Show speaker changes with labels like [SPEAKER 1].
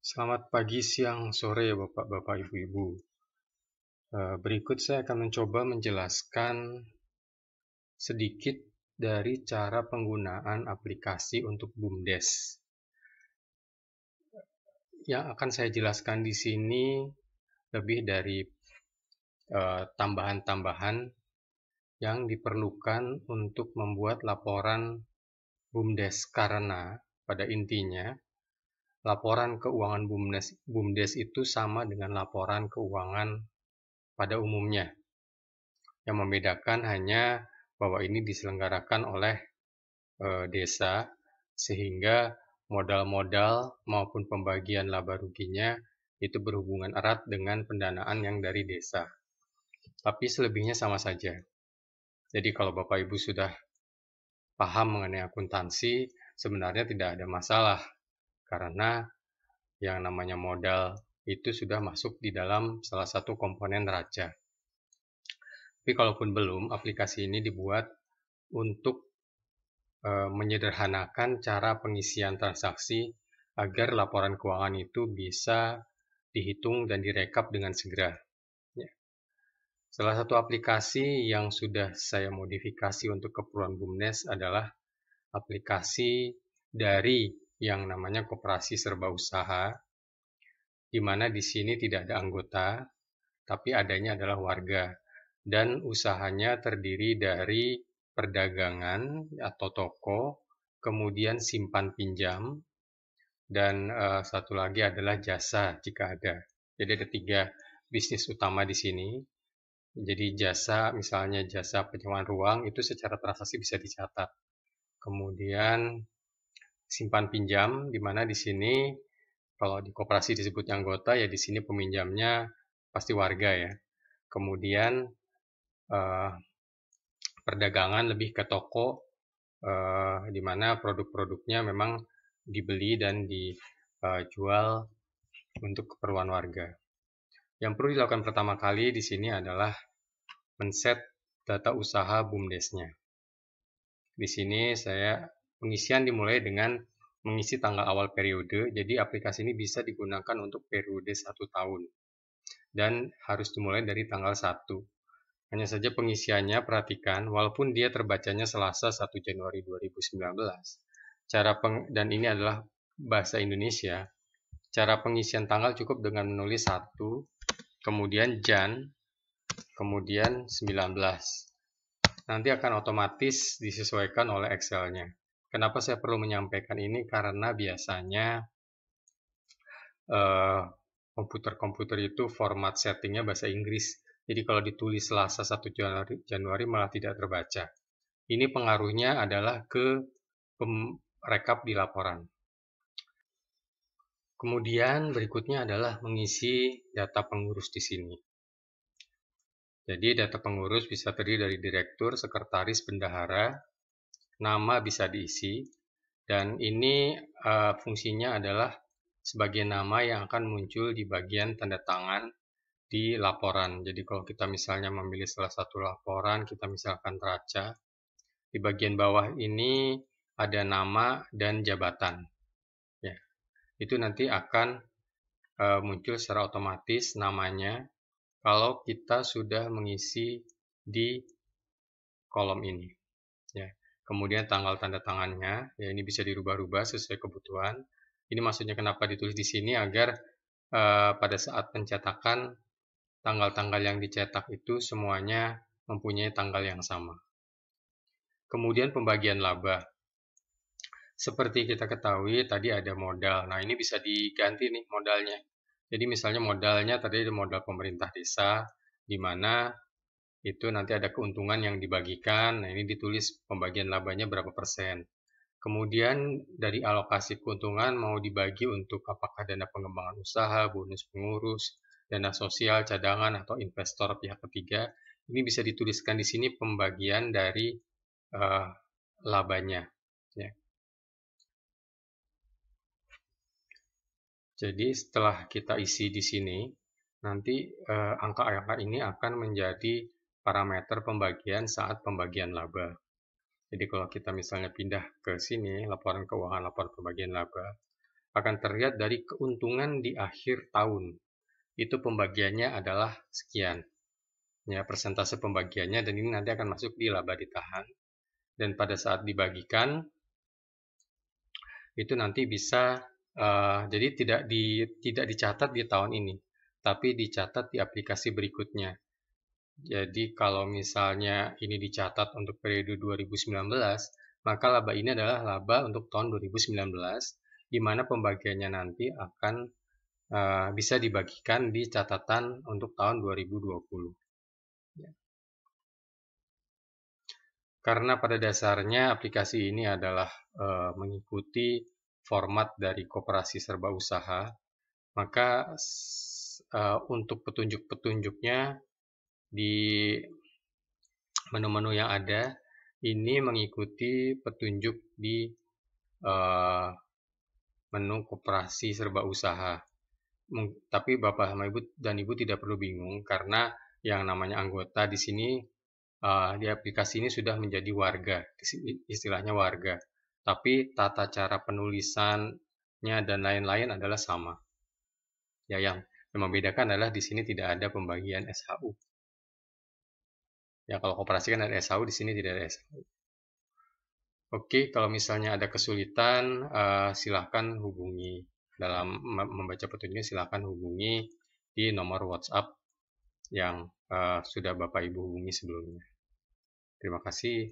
[SPEAKER 1] Selamat pagi, siang, sore, Bapak-bapak, Ibu-ibu. Berikut saya akan mencoba menjelaskan sedikit dari cara penggunaan aplikasi untuk BUMDes. Yang akan saya jelaskan di sini lebih dari tambahan-tambahan yang diperlukan untuk membuat laporan BUMDes, karena pada intinya laporan keuangan BUMDes itu sama dengan laporan keuangan pada umumnya. Yang membedakan hanya bahwa ini diselenggarakan oleh desa, sehingga modal-modal maupun pembagian laba ruginya itu berhubungan erat dengan pendanaan yang dari desa. Tapi selebihnya sama saja. Jadi kalau Bapak Ibu sudah paham mengenai akuntansi, sebenarnya tidak ada masalah, karena yang namanya modal itu sudah masuk di dalam salah satu komponen neraca. Tapi kalaupun belum, aplikasi ini dibuat untuk menyederhanakan cara pengisian transaksi agar laporan keuangan itu bisa dihitung dan direkap dengan segera. Ya. Salah satu aplikasi yang sudah saya modifikasi untuk keperluan BUMDes adalah aplikasi dari yang namanya Koperasi Serba Usaha, di mana di sini tidak ada anggota, tapi adanya adalah warga, dan usahanya terdiri dari perdagangan atau toko, kemudian simpan pinjam, dan satu lagi adalah jasa jika ada. Jadi ada 3 bisnis utama di sini. Jadi jasa, misalnya jasa penyewaan ruang itu secara transaksi bisa dicatat. Kemudian simpan pinjam, di mana di sini kalau di koperasi disebutnya anggota, ya di sini peminjamnya pasti warga ya. Kemudian perdagangan lebih ke toko, di mana produk-produknya memang dibeli dan dijual untuk keperluan warga. Yang perlu dilakukan pertama kali di sini adalah men-set data usaha BUMDesnya. Di sini pengisian dimulai dengan mengisi tanggal awal periode, jadi aplikasi ini bisa digunakan untuk periode 1 tahun. Dan harus dimulai dari tanggal 1. Hanya saja pengisiannya, perhatikan, walaupun dia terbacanya Selasa 1 Januari 2019, dan ini adalah bahasa Indonesia, cara pengisian tanggal cukup dengan menulis 1, kemudian Jan, kemudian 19. Nanti akan otomatis disesuaikan oleh Excel-nya. Kenapa saya perlu menyampaikan ini? Karena biasanya komputer-komputer itu format settingnya bahasa Inggris. Jadi kalau ditulis Selasa 1 Januari malah tidak terbaca. Ini pengaruhnya adalah ke rekap di laporan. Kemudian berikutnya adalah mengisi data pengurus di sini. Jadi data pengurus bisa terdiri dari direktur, sekretaris, bendahara, nama bisa diisi, dan ini fungsinya adalah sebagai nama yang akan muncul di bagian tanda tangan di laporan. Jadi kalau kita misalnya memilih salah satu laporan, kita misalkan neraca, di bagian bawah ini ada nama dan jabatan. Ya, itu nanti akan muncul secara otomatis namanya kalau kita sudah mengisi di kolom ini. Ya. Kemudian tanggal tanda tangannya, ya ini bisa dirubah-rubah sesuai kebutuhan. Ini maksudnya kenapa ditulis di sini agar pada saat pencetakan tanggal-tanggal yang dicetak itu semuanya mempunyai tanggal yang sama. Kemudian pembagian laba. Seperti kita ketahui tadi ada modal. Nah, ini bisa diganti nih modalnya. Jadi misalnya modalnya tadi ada modal pemerintah desa, di mana itu nanti ada keuntungan yang dibagikan. Nah, ini ditulis pembagian labanya berapa persen. Kemudian dari alokasi keuntungan mau dibagi untuk apakah dana pengembangan usaha, bonus pengurus, dana sosial, cadangan, atau investor pihak ketiga. Ini bisa dituliskan di sini pembagian dari labanya. Ya. Jadi setelah kita isi di sini, nanti angka-angka ini akan menjadi parameter pembagian saat pembagian laba. Jadi kalau kita misalnya pindah ke sini, laporan keuangan, laporan pembagian laba, akan terlihat dari keuntungan di akhir tahun. Itu pembagiannya adalah sekian. Ya, persentase pembagiannya, dan ini nanti akan masuk di laba ditahan. Dan pada saat dibagikan, itu nanti bisa, jadi tidak dicatat di tahun ini, tapi dicatat di aplikasi berikutnya. Jadi kalau misalnya ini dicatat untuk periode 2019, maka laba ini adalah laba untuk tahun 2019, di mana pembagiannya nanti akan bisa dibagikan di catatan untuk tahun 2020. Karena pada dasarnya aplikasi ini adalah mengikuti format dari koperasi serba usaha, maka untuk petunjuk-petunjuknya di menu-menu yang ada ini mengikuti petunjuk di menu koperasi serba usaha. Tapi Bapak sama Ibu dan Ibu tidak perlu bingung, karena yang namanya anggota di sini di aplikasi ini sudah menjadi warga, istilahnya warga. Tapi tata cara penulisannya dan lain-lain adalah sama. Ya, yang membedakan adalah di sini tidak ada pembagian SHU. Ya, kalau koperasi kan ada SHU, di sini tidak ada SHU. Oke, kalau misalnya ada kesulitan, silahkan hubungi. Dalam membaca petunjuknya, silahkan hubungi di nomor WhatsApp yang sudah Bapak Ibu hubungi sebelumnya. Terima kasih.